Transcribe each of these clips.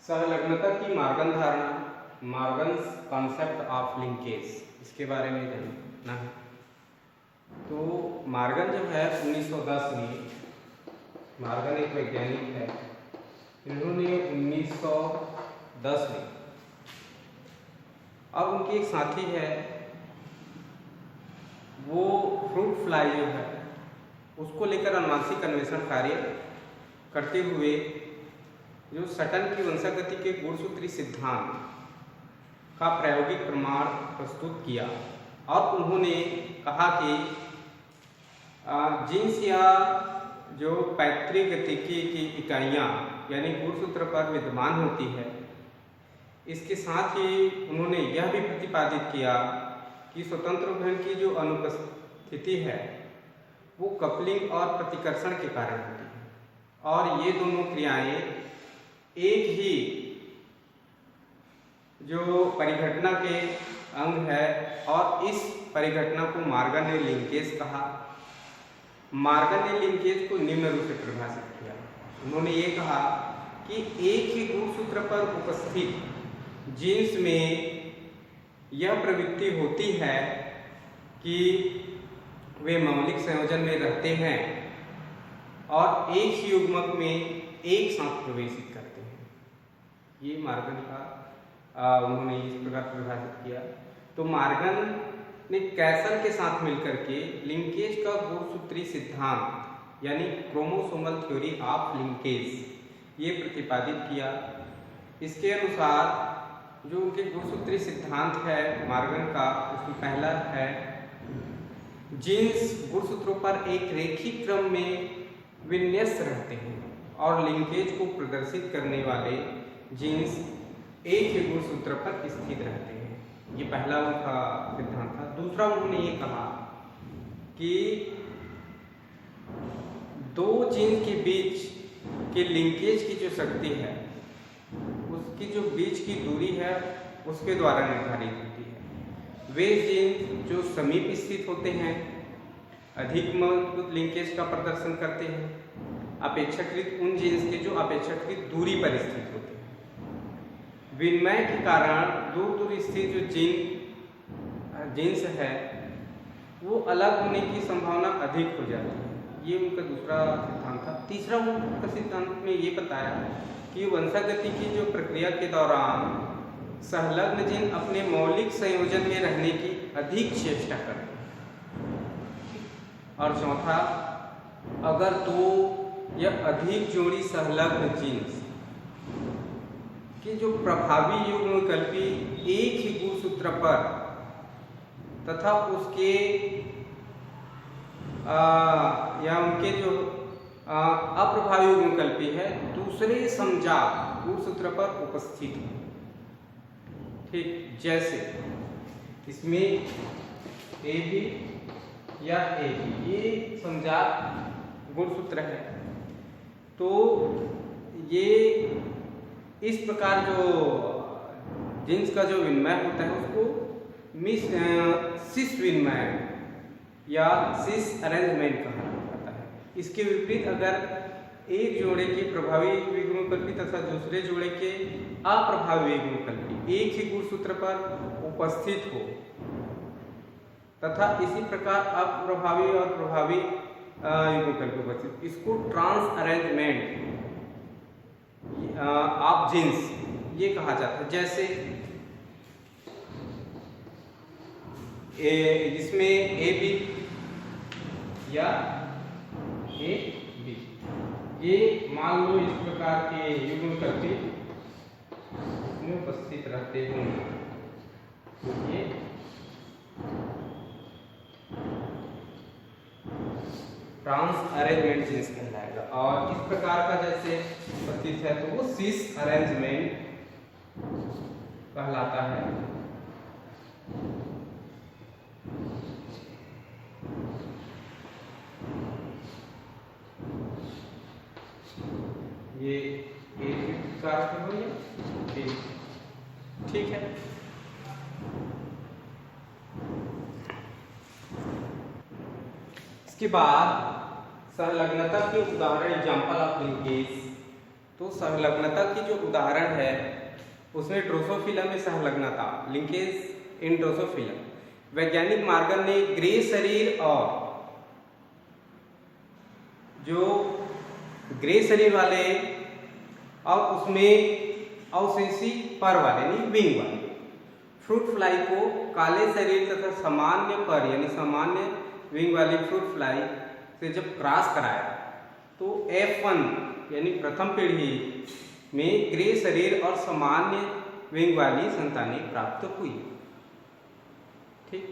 सहलग्नता की मार्गन धारणा, Morgan concept of linkage, इसके बारे में जानना है। तो मार्गन जो है 1910 में, मार्गन एक वैज्ञानिक है, इन्होंने 1910 में, और उनके एक साथी है, वो फ्रूट फ्लाई जो है उसको लेकर आनुवंशिक अन्वेषण कार्य करते हुए जो सटन की वंशागति के गुणसूत्री सिद्धांत का प्रायोगिक प्रमाण प्रस्तुत किया। और उन्होंने कहा कि जीन्स या जो पैतृक गतिकी की इकाइयाँ यानी गुणसूत्र पर विद्यमान होती है, इसके साथ ही उन्होंने यह भी प्रतिपादित किया कि स्वतंत्र उद्भवन की जो अनुपस्थिति है वो कपलिंग और प्रतिकर्षण के कारण होती है, और ये दोनों क्रियाएं एक ही जो परिघटना के अंग है, और इस परिघटना को मार्गन ने लिंकेज कहा। मार्गन ने लिंकेज को निम्न रूप से परिभाषित किया। उन्होंने ये कहा कि एक ही गुणसूत्र पर उपस्थित जीन्स में यह प्रवृत्ति होती है कि वे मौलिक संयोजन में रहते हैं और एक ही युग्मक में एक साथ प्रवेशित करते हैं। ये मार्गन का उन्होंने इस प्रकार परिभाषित किया। तो मार्गन ने कैसल के साथ मिलकर के लिंकेज का गुणसूत्री सिद्धांत यानी क्रोमोसोमल थ्योरी ऑफ लिंकेज ये प्रतिपादित किया। इसके अनुसार जो उनके गुणसूत्री सिद्धांत है मार्गन का, उसमें पहला है जीन्स गुणसूत्रों पर एक रेखीय क्रम में विन्यस्त रहते हैं और लिंकेज को प्रदर्शित करने वाले जीन्स एक ही गुणसूत्र पर स्थित रहते हैं। ये पहला उनका सिद्धांत था। दूसरा उन्होंने ये कहा कि दो जीन के बीच के लिंकेज की जो शक्ति है उसकी जो बीच की दूरी है उसके द्वारा निर्धारित होती है। वे जीन जो समीप स्थित होते हैं अधिक मजबूत लिंकेज का प्रदर्शन करते हैं अपेक्षाकृत उन जीन्स के जो अपेक्षाकृत दूरी पर स्थित होते हैं। विनिमय के कारण दूर दूर स्थित जो जीन्स है वो अलग होने की संभावना अधिक हो जाती है। ये उनका दूसरा सिद्धांत था। तीसरा उनका सिद्धांत में ये बताया कि वंशागति की जो प्रक्रिया के दौरान संलग्न जीन अपने मौलिक संयोजन में रहने की अधिक चेष्टा करते हैं। और चौथा, अगर दो या अधिक जोड़ी संलग्न जीन्स कि जो प्रभावी युग्मकल्पी एक ही गुणसूत्र पर तथा उसके या उनके जो अप्रभावी युग्मकल्पी है दूसरे समजात गुणसूत्र पर उपस्थित हो। ठीक, जैसे इसमें ए बी या ए बी ये समजात गुणसूत्र है, तो ये इस प्रकार जो जीन्स का जो विनिमय होता है उसको सिस विनिमय या सिस अरेंजमेंट कहा जाता है। इसके विपरीत अगर एक जोड़े के प्रभावी युग्मकल्पी तथा दूसरे जोड़े के अप्रभावी युग्मकल्पी एक ही गुणसूत्र पर उपस्थित हो तथा इसी प्रकार अप्रभावी और प्रभावी युग्मकल्पी उपस्थित, इसको ट्रांस अरेंजमेंट ऑफ जीन्स ये कहा जाता है। जैसे जिसमें ए बी या ए बी ये मान लो इस प्रकार के युग्मकल्पी में उपस्थित रहते होंगे, ये ट्रांस अरेंजमेंट जीन्स कहलाएगा। और इस प्रकार का जैसे उपस्थित है तो वो सिस अरेंजमेंट कहलाता है। ये एक प्रकार के हो गए, ठीक है। इसके बाद संलग्नता के उदाहरण एग्जाम्पल ऑफ लिंकेज तो सहलग्नता की जो उदाहरण है उसमें ड्रोसोफिला में सहलग्नता, लिंकेज इन ड्रोसोफिला। वैज्ञानिक मार्गन ने ग्रे शरीर और जो ग्रे शरीर वाले और उसमें अवशेषी पर वाले यानी विंग वाले फ्रूट फ्लाई को काले शरीर तथा सामान्य पर यानी सामान्य विंग वाली फ्रूट फ्लाई से जब क्रॉस कराया तो F1 यानी प्रथम पीढ़ी में ग्रे शरीर और सामान्य विंग वाली संतानें प्राप्त हुई। ठीक,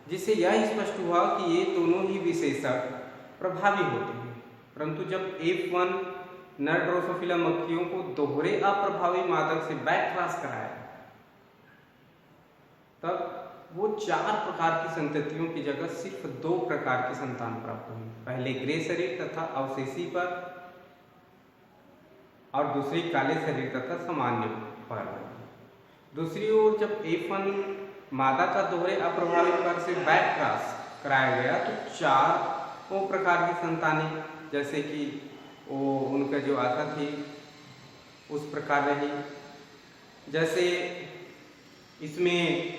जिससे यह स्पष्ट हुआ कि ये दोनों ही विशेषक प्रभावी होते हैं, परंतु जब F1 नर ड्रोसोफिला मक्खियों को दोहरे अप्रभावी मादक से बैक क्रॉस कराया तब वो 4 प्रकार की संततियों की जगह सिर्फ 2 प्रकार की संतान प्राप्त हुई। पहले ग्रे शरीर तथा अवशेषी पर और दूसरी काले शरीर तथा सामान्य पर। दूसरी ओर जब F1 मादा का दोहरे अप्रभावी पर से बैक क्रॉस कराया गया तो 4 प्रकार की संतानें जैसे कि वो उनका जो आशा थी उस प्रकार रही। जैसे इसमें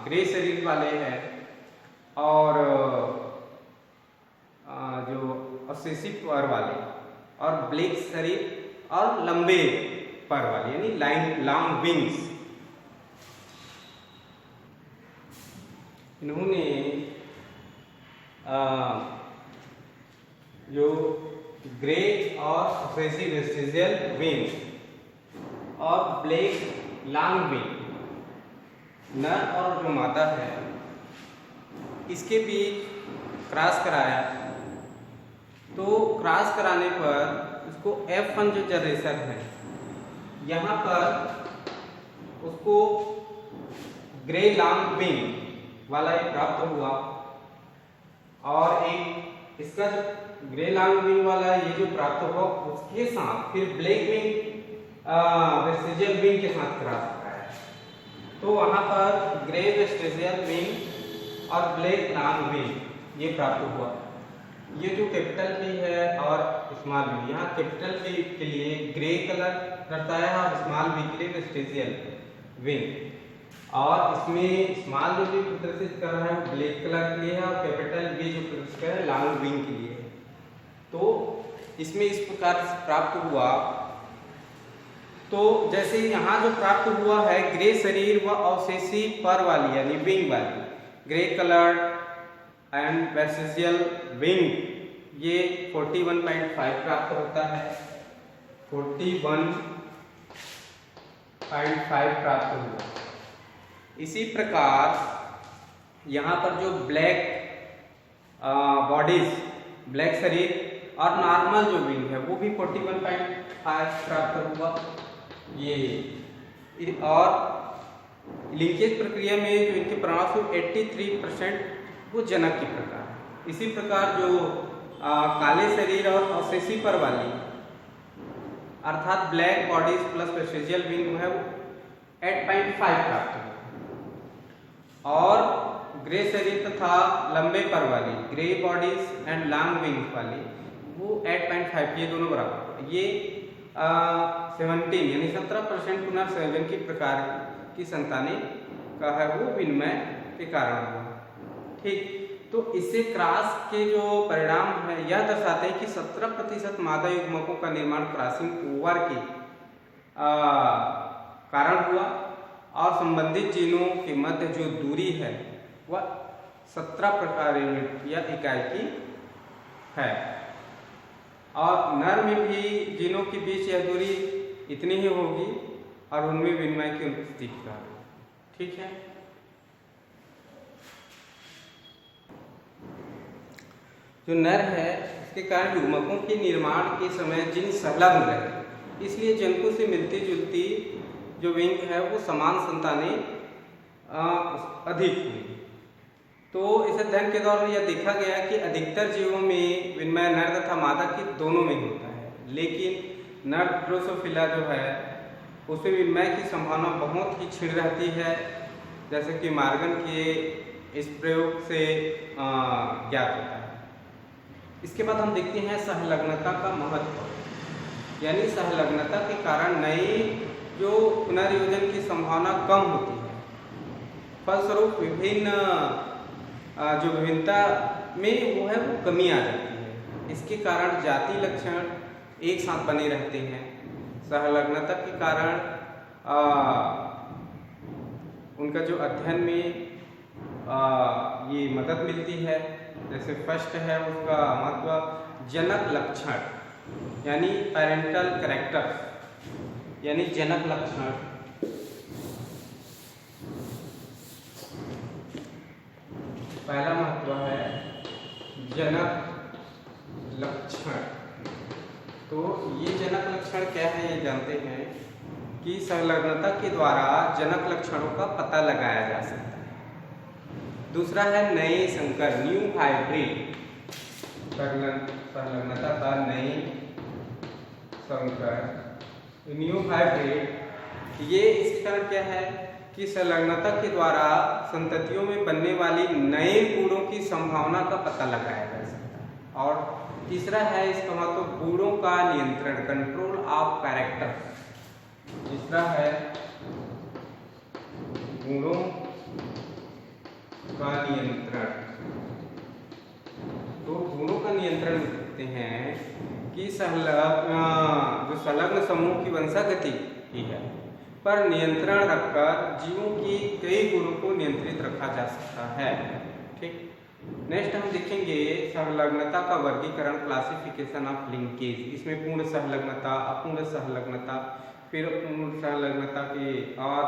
ग्रे शरीर वाले हैं और जो अवशेषी पर वाले और ब्लैक शरीर और लंबे पर वाले यानी लॉन्ग विंग्स। इन्होंने जो ग्रे और अवशेषी वेस्टिजियल विंग और ब्लैक लॉन्ग विंग नर और जो मादा है इसके बीच क्रॉस कराया तो क्रॉस कराने पर उसको F1 जो जनरेशन है यहाँ पर उसको ग्रे लॉन्ग विंग वाला एक प्राप्त हुआ और एक इसका जो ग्रे लॉन्ग विंग वाला ये जो प्राप्त हुआ उसके साथ फिर ब्लैक विंग वेस्टिजियल विंग के साथ क्रॉस तो वहां पर ग्रे वेस्टिजियल विंग और ब्लैक लॉन्ग विंग ये प्राप्त हुआ। ये जो कैपिटल V है और स्मॉल v, यहाँ कैपिटल V के लिए ग्रे कलर दर्शाया है और स्मॉल v के लिए वेस्टिजियल विंग और इसमें स्मॉल जो प्रदर्शित कर रहा है वो ब्लैक कलर के लिए है और कैपिटल V जो प्रदर्शित कर रहा है लॉन्ग विंग के लिए है। तो इसमें इस प्रकार से प्राप्त हुआ। तो जैसे यहाँ जो प्राप्त हुआ है ग्रे शरीर व अवशेषी पर वाली यानी विंग वाली grey colour and vestigial wing ये 41.5 प्राप्त होता है, 41.5 प्राप्त हुआ। इसी प्रकार यहाँ पर जो ब्लैक बॉडीज ब्लैक शरीर और नॉर्मल जो विंग है वो भी 41.5 प्राप्त हुआ। ये और लिंकेज प्रक्रिया में जो इनके परिणाम 83% वो जनक की प्रकार है। इसी प्रकार जो काले शरीर और अवशेषी पर वाली अर्थात black bodies plus vestigial wing है वो 8.5 प्राप्त हुआ और ग्रे शरीर तथा लंबे पर वाली grey bodies and long wings वाली वो 8.5 ये दोनों बराबर। ये 17 यानी 17% पुनः 7 की प्रकार की संतानें का है वो विनिमय के कारण हुआ। ठीक, तो इससे क्रॉस के जो परिणाम है यह दर्शाते हैं कि 17% मादा युग्मकों का निर्माण क्रॉसिंग ओवर के कारण हुआ और संबंधित जीनों के मध्य जो दूरी है वह 17 प्रकार यूनिट या इकाई की है और नर में भी जीनों के बीच यह दूरी इतनी ही होगी और उनमें विनिमय की उपस्थिति का। ठीक है, जो नर है इसके कारण युग्मकों के निर्माण के समय जीन संलग्न रहे, इसलिए जनकों से मिलती जुलती जो विंग है वो समान संतानें अधिक हुई। तो इस अध्ययन के दौरान यह देखा गया कि अधिकतर जीवों में विनिमय नर तथा मादा की दोनों में होता है, लेकिन नर ड्रोसोफिला जो है उसमें विनिमय की संभावना बहुत ही क्षीण रहती है, जैसे कि मार्गन के इस प्रयोग से ज्ञात होता है। इसके बाद हम देखते हैं सहलग्नता का महत्व। यानी सहलग्नता के कारण नई जो पुनर्योजन की संभावना कम होती है। फलस्वरूप जो विभिन्नता में वो है वो कमी आ जाती है। इसके कारण जाति लक्षण एक साथ बने रहते हैं। सहलग्नता के कारण उनका जो अध्ययन में ये मदद मिलती है। जैसे फर्स्ट है उसका महत्व जनक लक्षण यानी पेरेंटल कैरेक्टर यानी जनक लक्षण। पहला महत्व है जनक लक्षण। तो ये जनक लक्षण क्या है ये जानते हैं कि संलग्नता के द्वारा जनक लक्षणों का पता लगाया जा सकता है। दूसरा है नए संकर न्यू हाइब्रिड। संलग्नता का नए संकर न्यू हाइब्रिड ये इसके कारण क्या है कि संलग्नता के द्वारा संततियों में बनने वाली नए गुणों की संभावना का पता लगाया जा सकता है। और तीसरा है इसका मतलब गुणों का नियंत्रण कंट्रोल ऑफ कैरेक्टर। तीसरा है गुणों का नियंत्रण। तो गुणों का नियंत्रण करते हैं कि जो संलग्न समूह की वंशागति ही है पर नियंत्रण रखकर जीवों की कई गुणों को नियंत्रित रखा जा सकता है। ठीक, नेक्स्ट हम देखेंगे संलग्नता का वर्गीकरण क्लासिफिकेशन ऑफ लिंकेज। इसमें पूर्ण सहलग्नता, अपूर्ण सहलग्नता, फिर पूर्ण सहलग्नता के और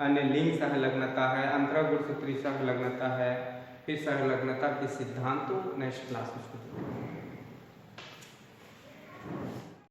अन्य लिंग सहलग्नता है, अंतरागुणसूत्री सहलग्नता है, फिर सहलग्नता के सिद्धांत। नेक्स्ट क्लास में